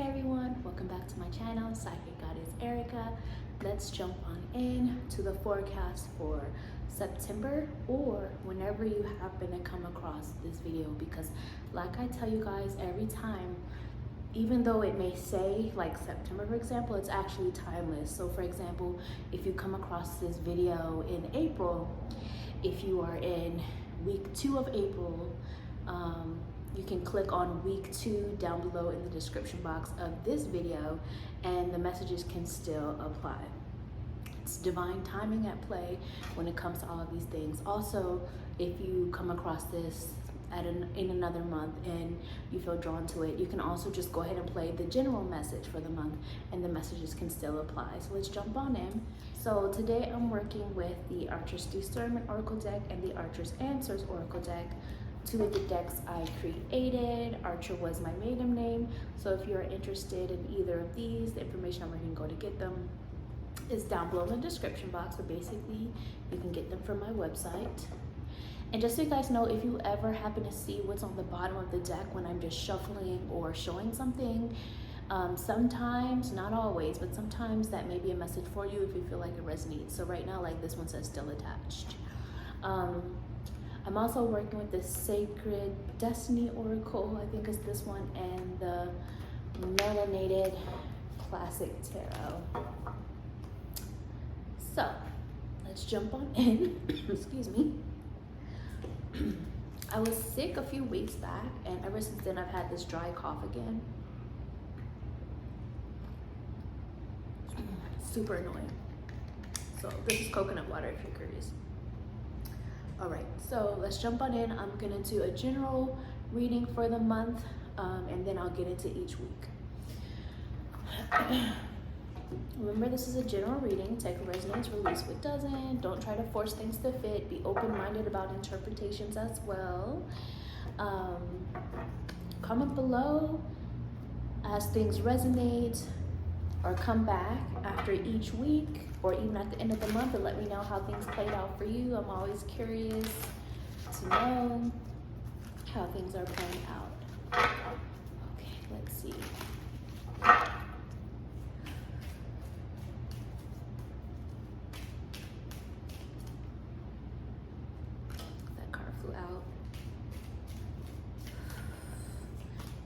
Hey everyone, welcome back to my channel, PsychicGoddessErika. Let's jump on in to the forecast for September, or whenever you happen to come across this video, because like I tell you guys every time, even though it may say like September, for example, it's actually timeless. So for example, if you come across this video in April, if you are in week 2 of April, you can click on week 2 down below in the description box of this video and the messages can still apply. It's divine timing at play when it comes to all of these things. Also, if you come across this in another month and you feel drawn to it, you can also just go ahead and play the general message for the month and the messages can still apply. So let's jump on in. So today I'm working with the Archer's Discernment Oracle deck and the Archer's Answers Oracle deck. 2 of the decks I created. Archer was my maiden name, so if you're interested in either of these, the information on where you can go to get them is down below in the description box, but basically you can get them from my website. And just so you guys know, if you ever happen to see what's on the bottom of the deck when I'm just shuffling or showing something, sometimes, not always, but sometimes that may be a message for you if you feel like it resonates. So right now, like this one says still attached. I'm also working with the Sacred Destiny Oracle, I think is this one, and the Melanated Classic Tarot. So let's jump on in. Excuse me. I was sick a few weeks back, and ever since then I've had this dry cough again. Super annoying. So this is coconut water if you're curious. All right, so let's jump on in. I'm gonna do a general reading for the month, and then I'll get into each week. Remember, this is a general reading. Take what resonates, release what doesn't. Don't try to force things to fit. Be open-minded about interpretations as well. Comment below as things resonate, or come back after each week or even at the end of the month and let me know how things played out for you. I'm always curious to know how things are playing out. Okay, let's see. That card flew out.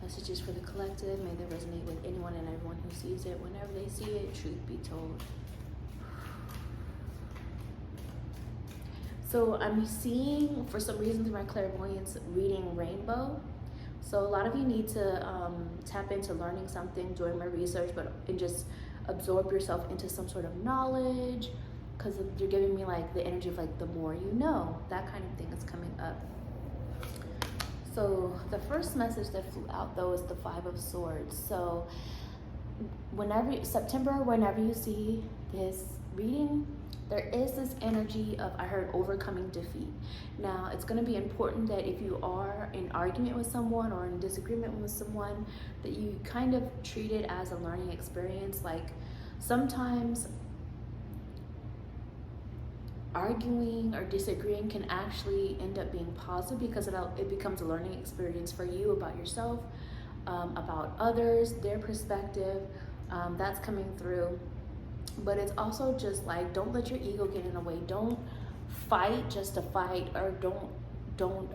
Messages for the collective. May they resonate with anyone and everyone who sees it. Whenever they see it, truth be told. So I'm seeing, for some reason through my clairvoyance, reading rainbow. So a lot of you need to tap into learning something, doing my research, and just absorb yourself into some sort of knowledge, because you're giving me like the energy of like the more you know, that kind of thing is coming up. So the first message that flew out though is the 5 of Swords. So September, whenever you see this reading, there is this energy of, I heard, overcoming defeat. Now, it's going to be important that if you are in argument with someone or in disagreement with someone, that you kind of treat it as a learning experience. Like sometimes arguing or disagreeing can actually end up being positive, because it becomes a learning experience for you about yourself, about others, their perspective. That's coming through. But it's also just like, don't let your ego get in the way. Don't fight just to fight, or don't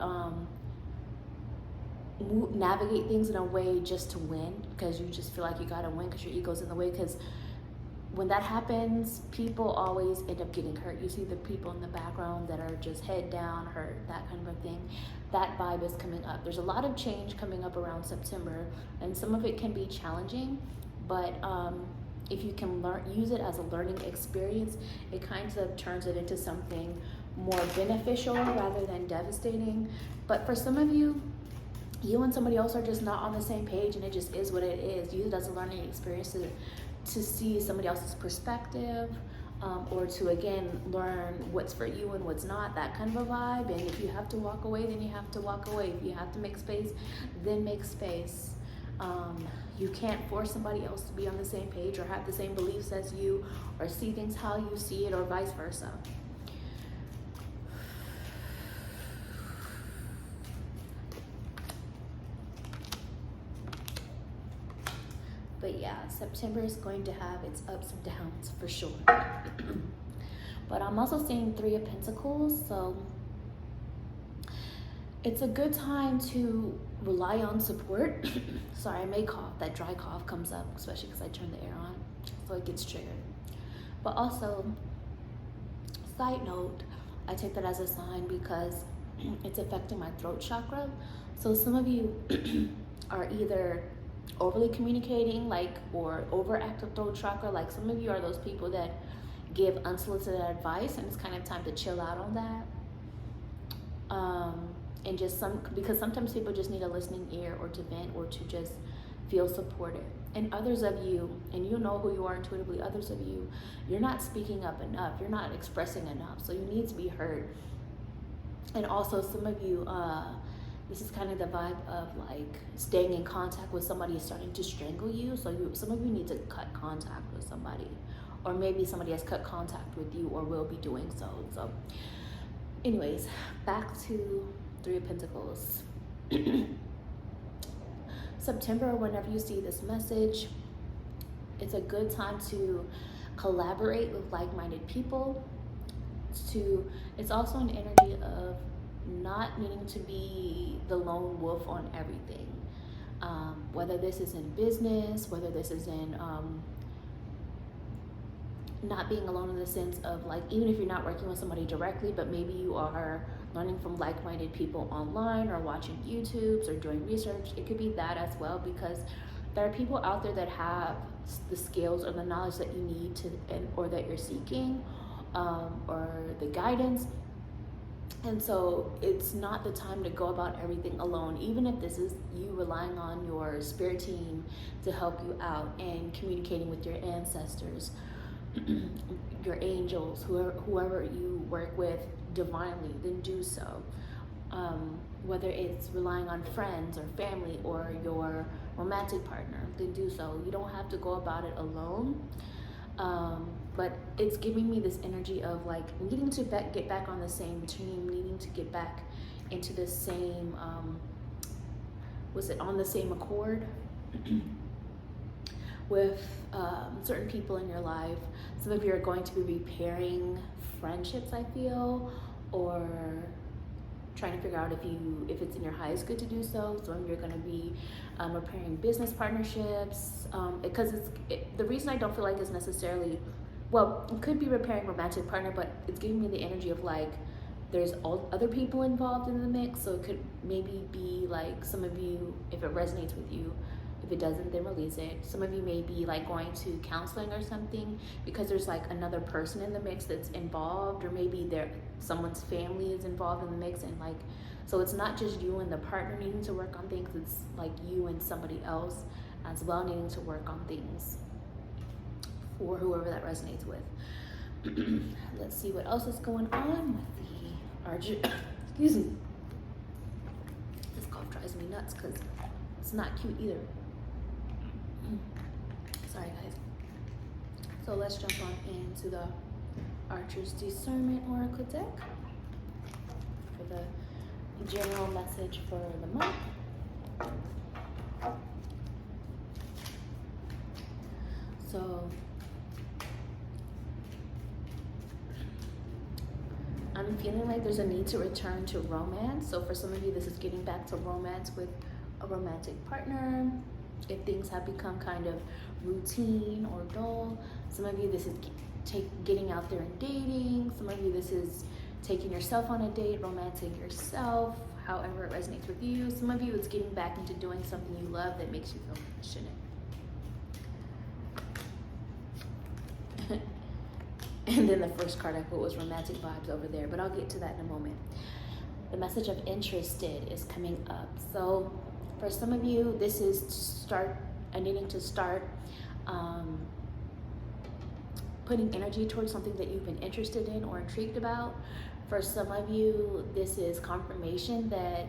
navigate things in a way just to win, because you just feel like you gotta win because your ego's in the way. Because when that happens, people always end up getting hurt. You see the people in the background that are just head down, hurt, that kind of a thing. That vibe is coming up. There's a lot of change coming up around September, and some of it can be challenging, but if you can use it as a learning experience, it kind of turns it into something more beneficial rather than devastating. But for some of you, you and somebody else are just not on the same page, and it just is what it is. Use it as a learning experience to see somebody else's perspective, or to again learn what's for you and what's not, that kind of a vibe. And if you have to walk away, then you have to walk away. If you have to make space, then make space. You can't force somebody else to be on the same page or have the same beliefs as you, or see things how you see it, or vice versa. But yeah, September is going to have its ups and downs for sure. But I'm also seeing Three of Pentacles, so it's a good time to rely on support. Sorry, I may cough. That dry cough comes up, especially because I turn the air on, so it gets triggered. But also, side note, I take that as a sign because it's affecting my throat chakra. So some of you are either overly communicating, like, or overactive throat chakra. Like, some of you are those people that give unsolicited advice, and it's kind of time to chill out on that. And just because sometimes people just need a listening ear, or to vent, or to just feel supported. And others of you, and you know who you are intuitively, others of you, you're not speaking up enough, you're not expressing enough, so you need to be heard. And also some of you, this is kind of the vibe of like staying in contact with somebody is starting to strangle you. So some of you need to cut contact with somebody, or maybe somebody has cut contact with you or will be doing so. So anyways, back to Three of Pentacles. September, whenever you see this message, it's a good time to collaborate with like-minded people. It's also an energy of not needing to be the lone wolf on everything. Whether this is in business, whether this is in not being alone in the sense of, like, even if you're not working with somebody directly, but maybe you are learning from like-minded people online, or watching YouTubes, or doing research. It could be that as well, because there are people out there that have the skills or the knowledge that you need to, or that you're seeking, or the guidance. And so it's not the time to go about everything alone, even if this is you relying on your spirit team to help you out and communicating with your ancestors, your angels, whoever you work with divinely, then do so. Whether it's relying on friends or family or your romantic partner, then do so. You don't have to go about it alone. But it's giving me this energy of like needing to get back on the same team, needing to get back into the same, on the same accord with certain people in your life. Some of you are going to be repairing friendships, I feel, or trying to figure out if it's in your highest good to do so. Some of you are going to be repairing business partnerships, because the reason I don't feel like it's necessarily, well, it could be repairing romantic partner, but it's giving me the energy of like there's all other people involved in the mix. So it could maybe be like some of you, if it resonates with you. If it doesn't, then release it. Some of you may be like going to counseling or something because there's like another person in the mix that's involved, or maybe someone's family is involved in the mix, and like, so it's not just you and the partner needing to work on things, it's like you and somebody else as well needing to work on things for whoever that resonates with. Let's see what else is going on with the excuse me. This cough drives me nuts because it's not cute either. Sorry guys. So let's jump on into the Archer's Discernment Oracle deck for the general message for the month. So I'm feeling like there's a need to return to romance. So for some of you, this is getting back to romance with a romantic partner. If things have become kind of routine or dull, some of you, this is getting out there and dating. Some of you, this is taking yourself on a date, romancing yourself, however it resonates with you. Some of you, it's getting back into doing something you love that makes you feel passionate. And then the first card I put was romantic vibes over there, but I'll get to that in a moment. The message of interested is coming up. So for some of you, this is needing to start putting energy towards something that you've been interested in or intrigued about. For some of you, this is confirmation that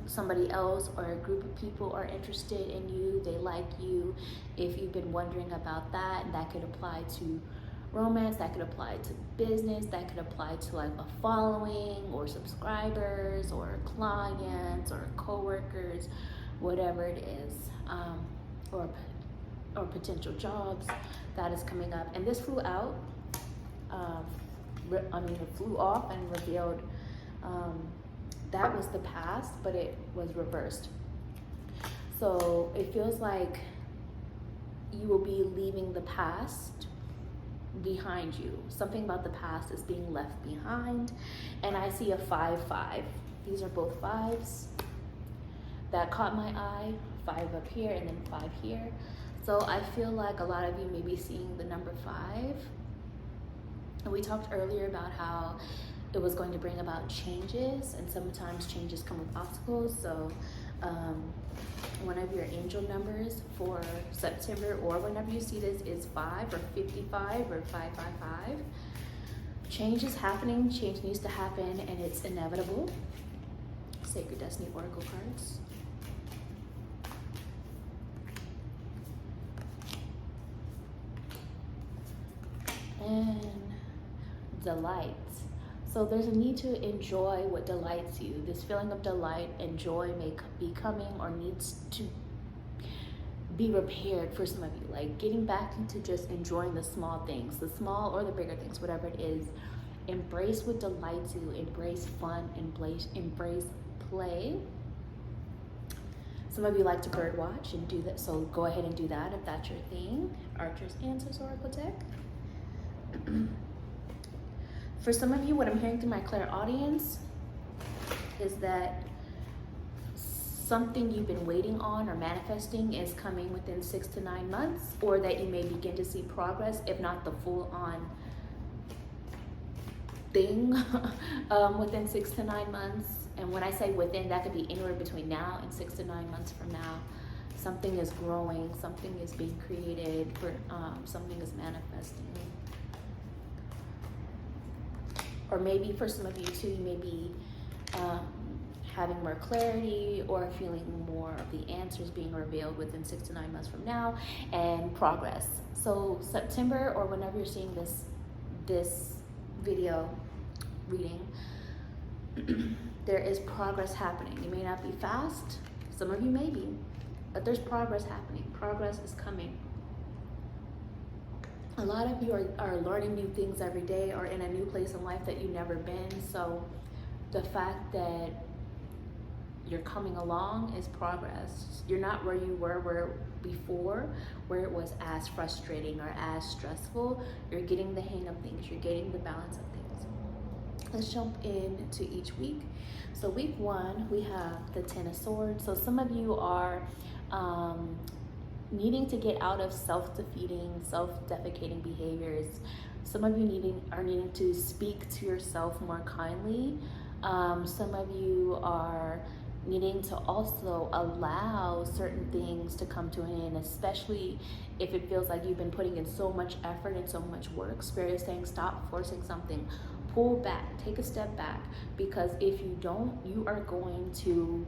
somebody else or a group of people are interested in you, they like you. If you've been wondering about that, and that could apply to romance, that could apply to business, that could apply to like a following or subscribers or clients or co-workers, whatever it is, or or potential jobs that is coming up. And this flew out, it flew off and revealed that was the past, but it was reversed. So it feels like you will be leaving the past behind you. Something about the past is being left behind. And I see a 5-5. These are both 5s. That caught my eye. 5 up here and then 5 here. So I feel like a lot of you may be seeing the number 5. And we talked earlier about how it was going to bring about changes, and sometimes changes come with obstacles. So one of your angel numbers for September, or whenever you see this, is 5 or 55 or 555. Change is happening, change needs to happen, and it's inevitable. Sacred Destiny Oracle cards. And delight. So there's a need to enjoy what delights you. This feeling of delight and joy may be coming or needs to be repaired for some of you. Like getting back into just enjoying the small things, the small or the bigger things, whatever it is. Embrace what delights you. Embrace fun, embrace play. Some of you like to bird watch and do that, so go ahead and do that if that's your thing. Archer's Answers Oracle deck. For some of you, what I'm hearing through my clairaudience is that something you've been waiting on or manifesting is coming within 6 to 9 months, or that you may begin to see progress, if not the full-on thing, within 6 to 9 months. And when I say within, that could be anywhere between now and 6 to 9 months from now. Something is growing, something is being created, something is manifesting. Or maybe for some of you too, you may be having more clarity or feeling more of the answers being revealed within 6 to 9 months from now, and progress. So September, or whenever you're seeing this video reading, there is progress happening. It may not be fast, some of you may be, but there's progress happening. Progress is coming. A lot of you are learning new things every day, or in a new place in life that you've never been. So the fact that you're coming along is progress. You're not where you were before, where it was as frustrating or as stressful. You're getting the hang of things. You're getting the balance of things. Let's jump into each week. So week 1, we have the 10 of Swords. So some of you are needing to get out of self-defeating, self-defecating behaviors. Some of you are needing to speak to yourself more kindly. Some of you are needing to also allow certain things to come to an end, especially if it feels like you've been putting in so much effort and so much work. Spirit is saying stop forcing something. Pull back, take a step back, because if you don't, you are going to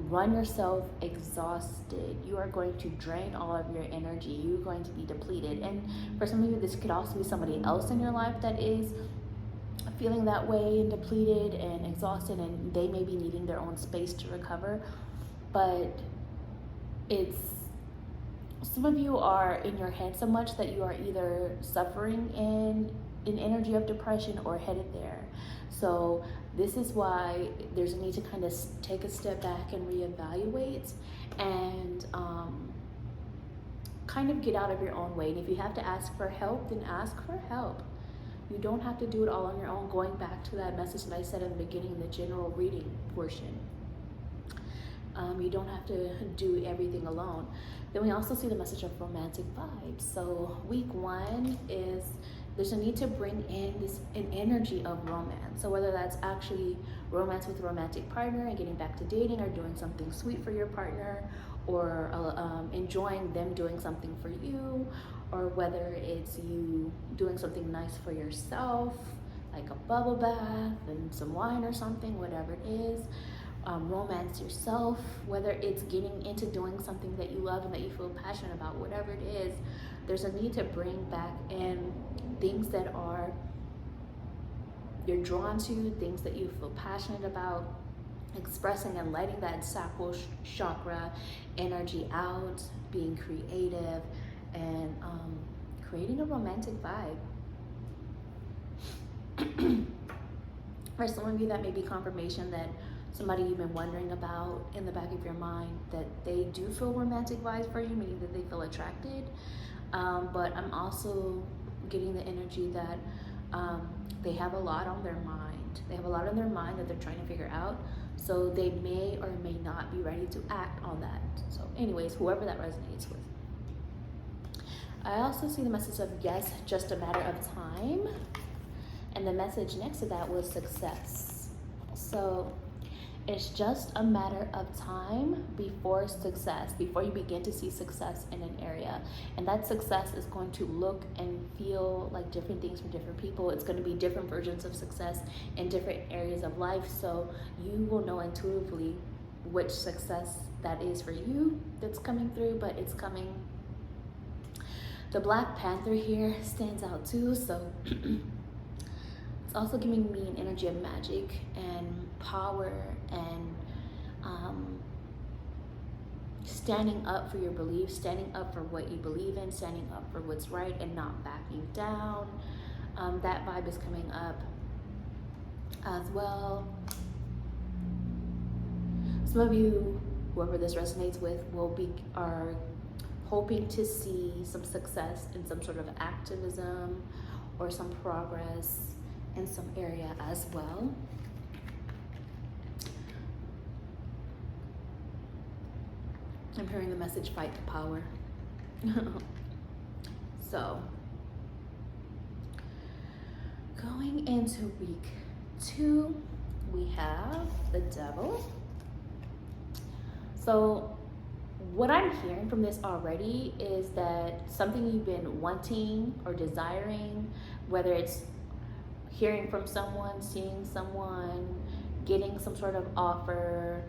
run yourself exhausted. You are going to drain all of your energy. You're going to be depleted. And for some of you, this could also be somebody else in your life that is feeling that way and depleted and exhausted, and they may be needing their own space to recover. But it's, some of you are in your head so much that you are either suffering in an energy of depression or headed there. So this is why there's a need to kind of take a step back and reevaluate, and kind of get out of your own way. And if you have to ask for help, then ask for help. You don't have to do it all on your own. Going back to that message that I said in the beginning, the general reading portion. You don't have to do everything alone. Then we also see the message of romantic vibes. So week 1 is, there's a need to bring in an energy of romance. So whether that's actually romance with a romantic partner and getting back to dating, or doing something sweet for your partner, or enjoying them doing something for you, or whether it's you doing something nice for yourself, like a bubble bath and some wine or something, whatever it is. Romance yourself, whether it's getting into doing something that you love and that you feel passionate about, whatever it is. There's a need to bring back in things that you're drawn to, things that you feel passionate about, expressing and letting that sacral chakra energy out, being creative, and creating a romantic vibe. For some of you, that may be confirmation that somebody you've been wondering about in the back of your mind, that they do feel romantic vibes for you, meaning that they feel attracted. But I'm also getting the energy that they have a lot on their mind. They have a lot on their mind that they're trying to figure out. So they may or may not be ready to act on that. So anyways, whoever that resonates with. I also see the message of yes, just a matter of time. And the message next to that was success. So it's just a matter of time before success, before you begin to see success in an area. And that success is going to look and feel like different things for different people. It's going to be different versions of success in different areas of life. So you will know intuitively which success that is for you that's coming through, but it's coming. The Black Panther here stands out too. So it's also giving me an energy of magic and power and standing up for your beliefs, standing up for what you believe in, standing up for what's right and not backing down. That vibe is coming up as well. Some of you, whoever this resonates with, are hoping to see some success in some sort of activism or some progress in some area as well. I'm hearing the message fight to power. So going into week 2, we have the Devil. So what I'm hearing from this already is that something you've been wanting or desiring, whether it's hearing from someone, seeing someone, getting some sort of offer,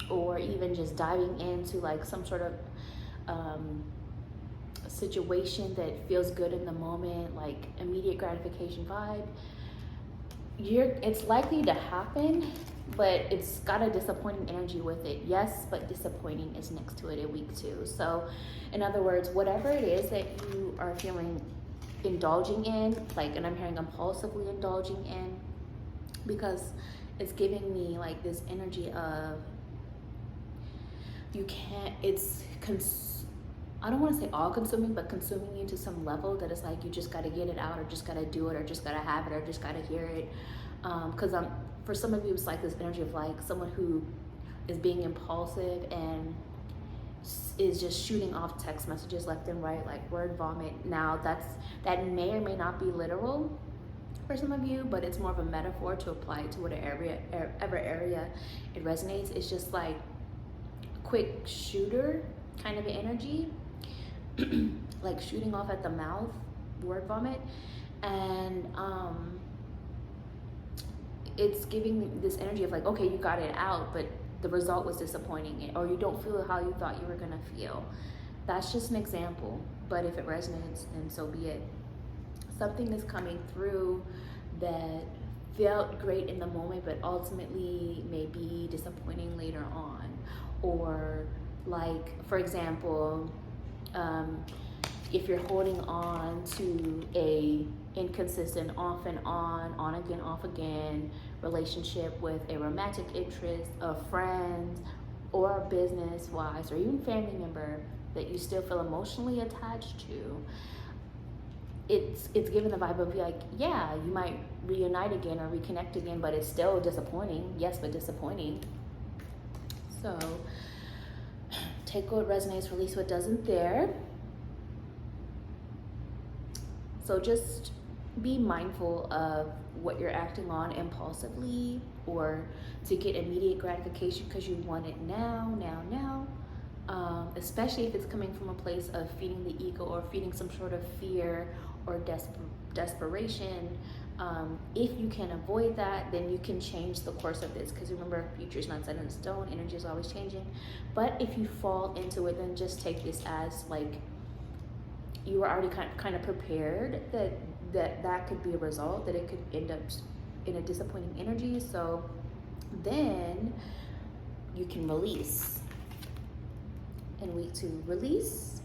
or even just diving into like some sort of situation that feels good in the moment, like immediate gratification vibe, it's likely to happen, but it's got a disappointing energy with it. Yes, but disappointing is next to it in week 2. So in other words, whatever it is that you are feeling indulging in, like, and I'm hearing impulsively indulging in, because it's giving me like this energy of you can't, I don't want to say all consuming, but consuming you to some level that it's like you just got to get it out, or just got to do it, or just got to have it, or just got to hear it. Because for some of you, it's like this energy of like someone who is being impulsive and is just shooting off text messages left and right, like word vomit. Now that may or may not be literal for some of you, but it's more of a metaphor to apply to whatever area it resonates. It's just like quick shooter kind of energy, like shooting off at the mouth, word vomit. And it's giving this energy of like, okay, you got it out, but the result was disappointing, or you don't feel how you thought you were gonna feel. That's just an example, but if it resonates, then so be it. Something is coming through that felt great in the moment, but ultimately may be disappointing later on. Or like, for example, if you're holding on to a inconsistent off and on again, off again relationship with a romantic interest, a friend, or a business wise, or even family member that you still feel emotionally attached to, it's given the vibe of like, yeah, you might reunite again or reconnect again, but it's still disappointing. Yes, but disappointing. So take what resonates, release what doesn't there. So just be mindful of what you're acting on impulsively, or to get immediate gratification because you want it now. Especially if it's coming from a place of feeding the ego or feeding some sort of fear or desperation. If you can avoid that, then you can change the course of this, because remember, future is not set in stone, energy is always changing. But if you fall into it, then just take this as like you were already kind of prepared that could be a result, that it could end up in a disappointing energy. So then you can release. In week 2, release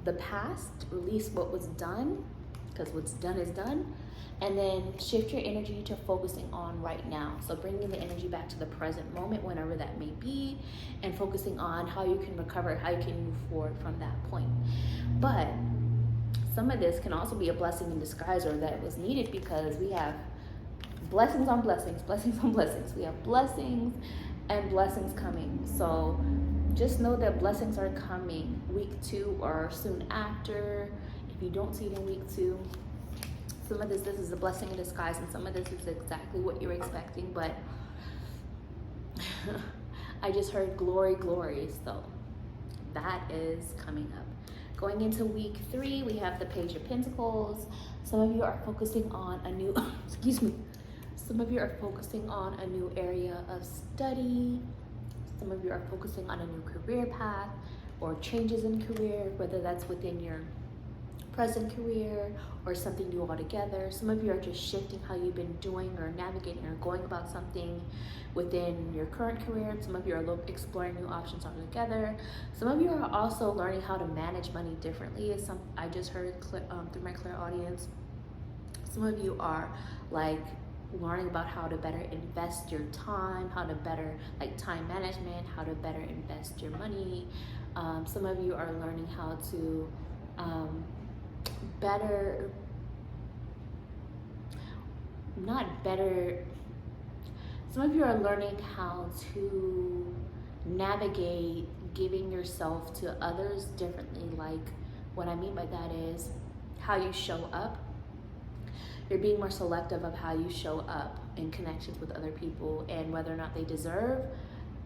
the past, release what was done, because what's done is done, and then shift your energy to focusing on right now. So bringing the energy back to the present moment, whenever that may be, and focusing on how you can recover, how you can move forward from that point. But some of this can also be a blessing in disguise, or that was needed, because we have blessings on blessings, blessings on blessings. We have blessings and blessings coming. So just know that blessings are coming week 2 or soon after. If you don't see it in week 2, some of this is a blessing in disguise, and some of this is exactly what you're expecting. But I just heard glory, glory. So that is coming up. Going into week 3, we have the Page of Pentacles. Some of you are focusing on a new, excuse me. Some of you are focusing on a new area of study. Some of you are focusing on a new career path or changes in career, whether that's within your present career or something new altogether. Some of you are just shifting how you've been doing or navigating or going about something within your current career. Some of you are exploring new options altogether. Some of you are also learning how to manage money differently. I just heard through my clear audience. Some of you are like learning about how to better invest your time, how to better, like time management, how to better invest your money. Some of you are learning how to some of you are learning how to navigate giving yourself to others differently. Like, what I mean by that is how you show up. You're being more selective of how you show up in connections with other people, and whether or not they deserve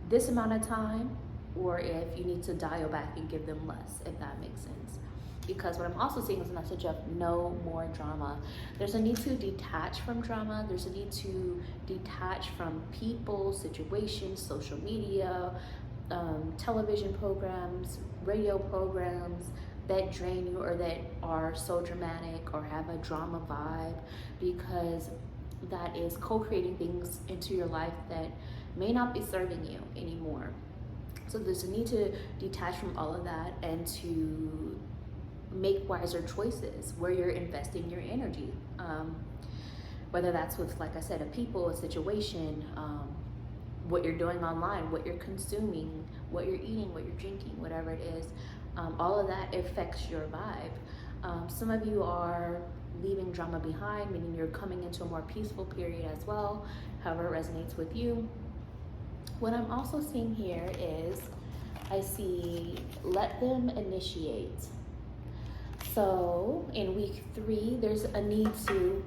this amount of time, or if you need to dial back and give them less, if that makes sense. Because what I'm also seeing is a message of no more drama. There's a need to detach from drama. There's a need to detach from people, situations, social media, television programs, radio programs that drain you or that are so dramatic or have a drama vibe, because that is co-creating things into your life that may not be serving you anymore. So there's a need to detach from all of that and to make wiser choices where you're investing your energy. Whether that's with, like I said, a people, a situation, what you're doing online, what you're consuming, what you're eating, what you're drinking, whatever it is. All of that affects your vibe. Some of you are leaving drama behind, meaning you're coming into a more peaceful period as well, however it resonates with you. What I'm also seeing here is, I see let them initiate. So in week 3, there's a need to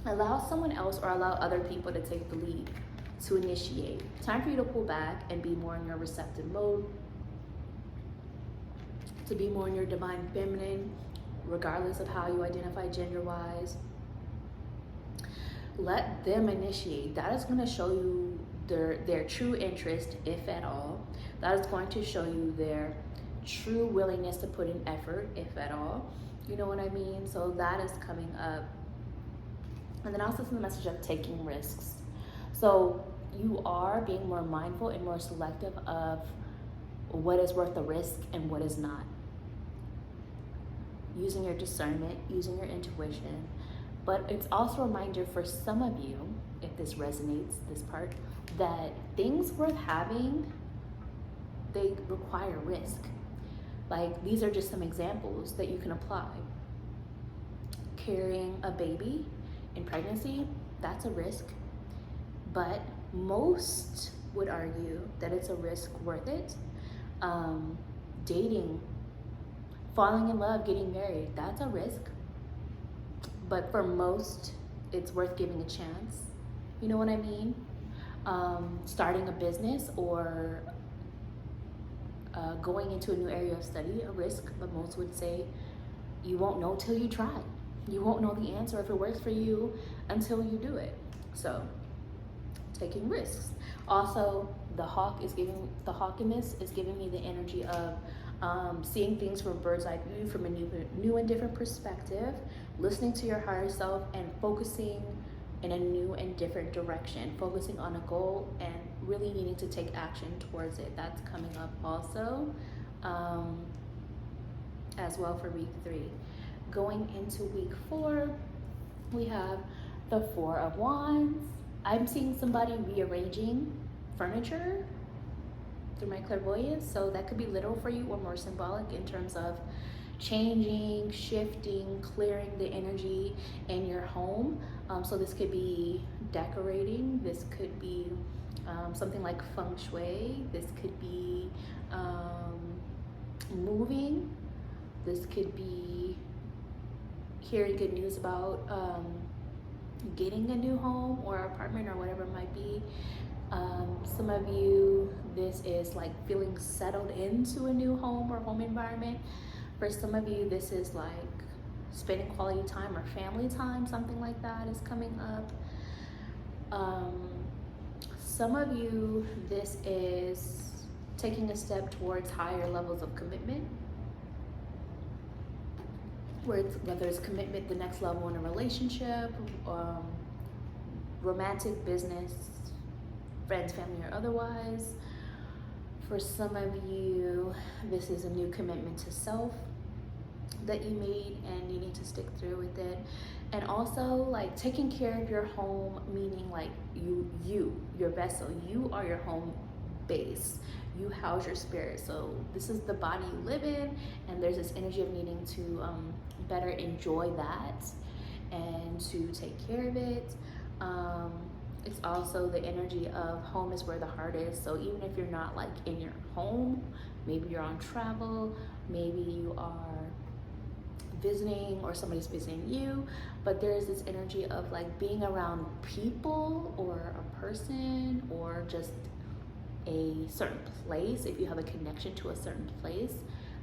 allow someone else or allow other people to take the lead, to initiate. Time for you to pull back and be more in your receptive mode, to be more in your divine feminine, regardless of how you identify gender-wise. Let them initiate. That is going to show you their true interest, if at all. That is going to show you their true willingness to put in effort, if at all. You know what I mean? So that is coming up. And then also the message of taking risks. So you are being more mindful and more selective of what is worth the risk and what is not. Using your discernment, using your intuition. But it's also a reminder for some of you, if this resonates, this part, that things worth having, they require risk. Like, these are just some examples that you can apply. Carrying a baby in pregnancy, that's a risk. But most would argue that it's a risk worth it. Dating, falling in love, getting married, that's a risk. But for most, it's worth giving a chance. You know what I mean? Starting a business or going into a new area of study, a risk, but most would say you won't know till you try. You won't know the answer if it works for you until you do it. So taking risks. Also, the hawk is giving, the hawkiness is giving me the energy of seeing things from a bird's eye view, from a new and different perspective, listening to your higher self, and focusing in a new and different direction, focusing on a goal and really needing to take action towards it. That's coming up also, as well for week 3. Going into week 4, we have the 4 of Wands. I'm seeing somebody rearranging furniture through my clairvoyance, so that could be literal for you or more symbolic in terms of changing, shifting, clearing the energy in your home. So this could be decorating, this could be something like feng shui, this could be moving, this could be hearing good news about getting a new home or apartment or whatever it might be. Some of you, this is like feeling settled into a new home or home environment. For some of you, this is like spending quality time or family time, something like that is coming up. Some of you, this is taking a step towards higher levels of commitment, whether it's commitment, the next level in a relationship, romantic, business, friends, family, or otherwise. For some of you, this is a new commitment to self that you made and you need to stick through with it. And also like taking care of your home, meaning like your vessel, you are your home base. You house your spirit. So this is the body you live in, and there's this energy of needing to better enjoy that and to take care of it. It's also the energy of home is where the heart is. So even if you're not like in your home, maybe you're on travel, maybe you are visiting or somebody's visiting you, but there's this energy of like being around people or a person or just a certain place, if you have a connection to a certain place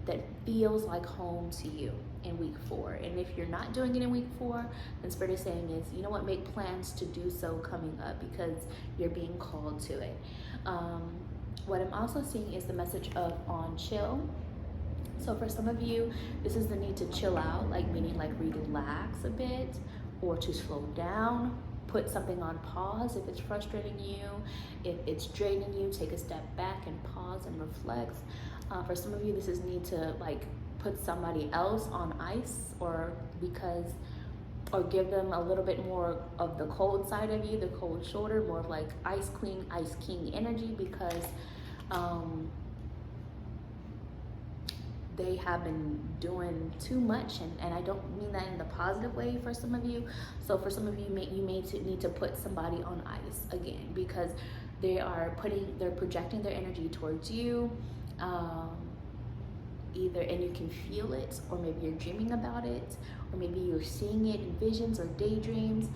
that feels like home to you in week 4. And if you're not doing it in week 4, then Spirit is saying is, you know what, make plans to do so coming up because you're being called to it. What I'm also seeing is the message of on chill. So for some of you, this is the need to chill out, like meaning like relax a bit or to slow down, put something on pause if it's frustrating you, if it's draining you, take a step back and pause and reflect. For some of you, this is need to like put somebody else on ice or give them a little bit more of the cold side of you, the cold shoulder, more of like ice queen, ice king energy, because they have been doing too much, and I don't mean that in the positive way for some of you. So for some of you, you may need to put somebody on ice again because they're projecting their energy towards you, either, and you can feel it, or maybe you're dreaming about it, or maybe you're seeing it in visions or daydreams.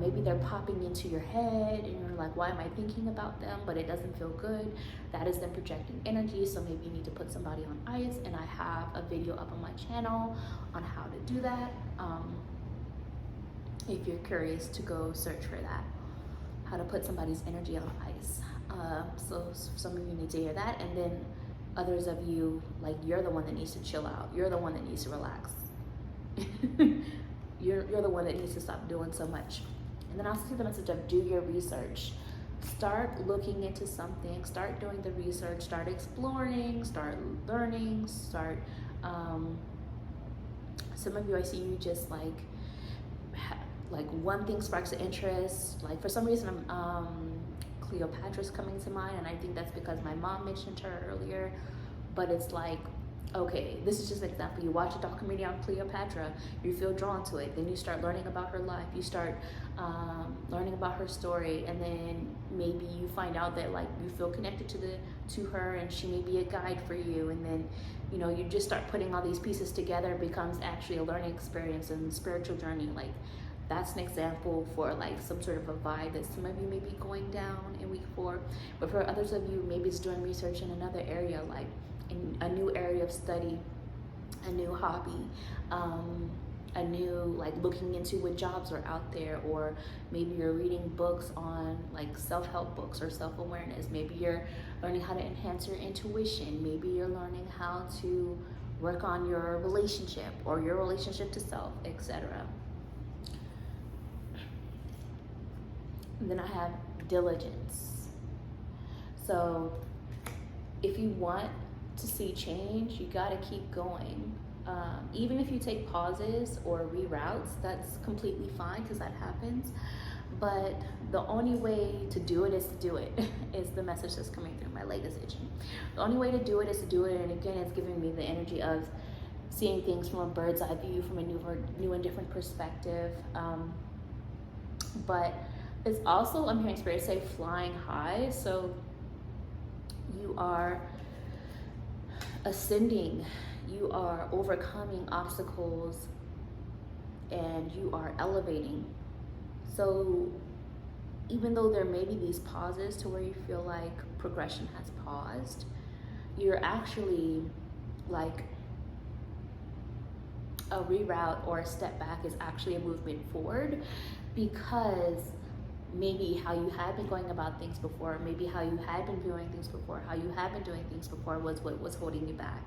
Maybe they're popping into your head and you're like, why am I thinking about them? But it doesn't feel good. That is them projecting energy. So maybe you need to put somebody on ice. And I have a video up on my channel on how to do that. If you're curious to go search for that, how to put somebody's energy on ice. So some of you need to hear that. And then others of you, like you're the one that needs to chill out. You're the one that needs to relax. You're the one that needs to stop doing so much. And then I also see the message of do your research. Start looking into something, start doing the research, start exploring, start learning, start, some of you, I see you just like one thing sparks an interest. Like for some reason, Cleopatra's coming to mind, and I think that's because my mom mentioned her earlier, but it's like, okay, this is just an example. You watch a documentary on Cleopatra, you feel drawn to it. Then you start learning about her life. You start learning about her story, and then maybe you find out that like you feel connected to her, and she may be a guide for you. And then, you know, you just start putting all these pieces together. It becomes actually a learning experience and spiritual journey. Like that's an example for like some sort of a vibe that some of you may be going down in week 4. But for others of you, maybe it's doing research in another area, like in a new area of study, a new hobby, a new, like looking into what jobs are out there, or maybe you're reading books on like self-help books or self-awareness. Maybe you're learning how to enhance your intuition. Maybe you're learning how to work on your relationship or your relationship to self, etc. Then I have diligence. So if you want to see change, you got to keep going. Even if you take pauses or reroutes, that's completely fine, because that happens. But the only way to do it is to do it, is the message that's coming through. My leg is itching. The only way to do it is to do it. And again, it's giving me the energy of seeing things from a bird's eye view, from a new and different perspective. But it's also, I'm hearing Spirit say, flying high. So you are ascending, you are overcoming obstacles, and you are elevating. So even though there may be these pauses to where you feel like progression has paused, you're actually like, a reroute or a step back is actually a movement forward, because maybe how you had been going about things before, maybe how you had been viewing things before, how you had been doing things before was what was holding you back.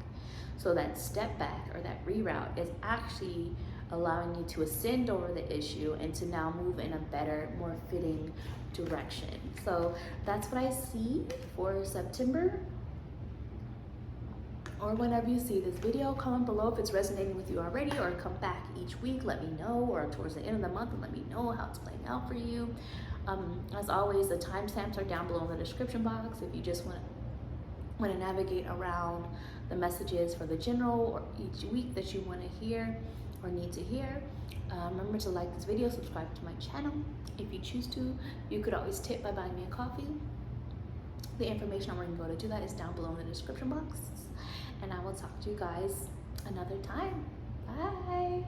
So that step back or that reroute is actually allowing you to ascend over the issue and to now move in a better, more fitting direction. So that's what I see for September. Or whenever you see this video, comment below if it's resonating with you already, or come back each week, let me know, or towards the end of the month and let me know how it's playing out for you. As always, the timestamps are down below in the description box if you just want to navigate around the messages for the general or each week that you want to hear or need to hear. Remember to like this video, subscribe to my channel. If you choose to, you could always tip by buying me a coffee. The information on where you can go to do that is down below in the description box. And I will talk to you guys another time. Bye.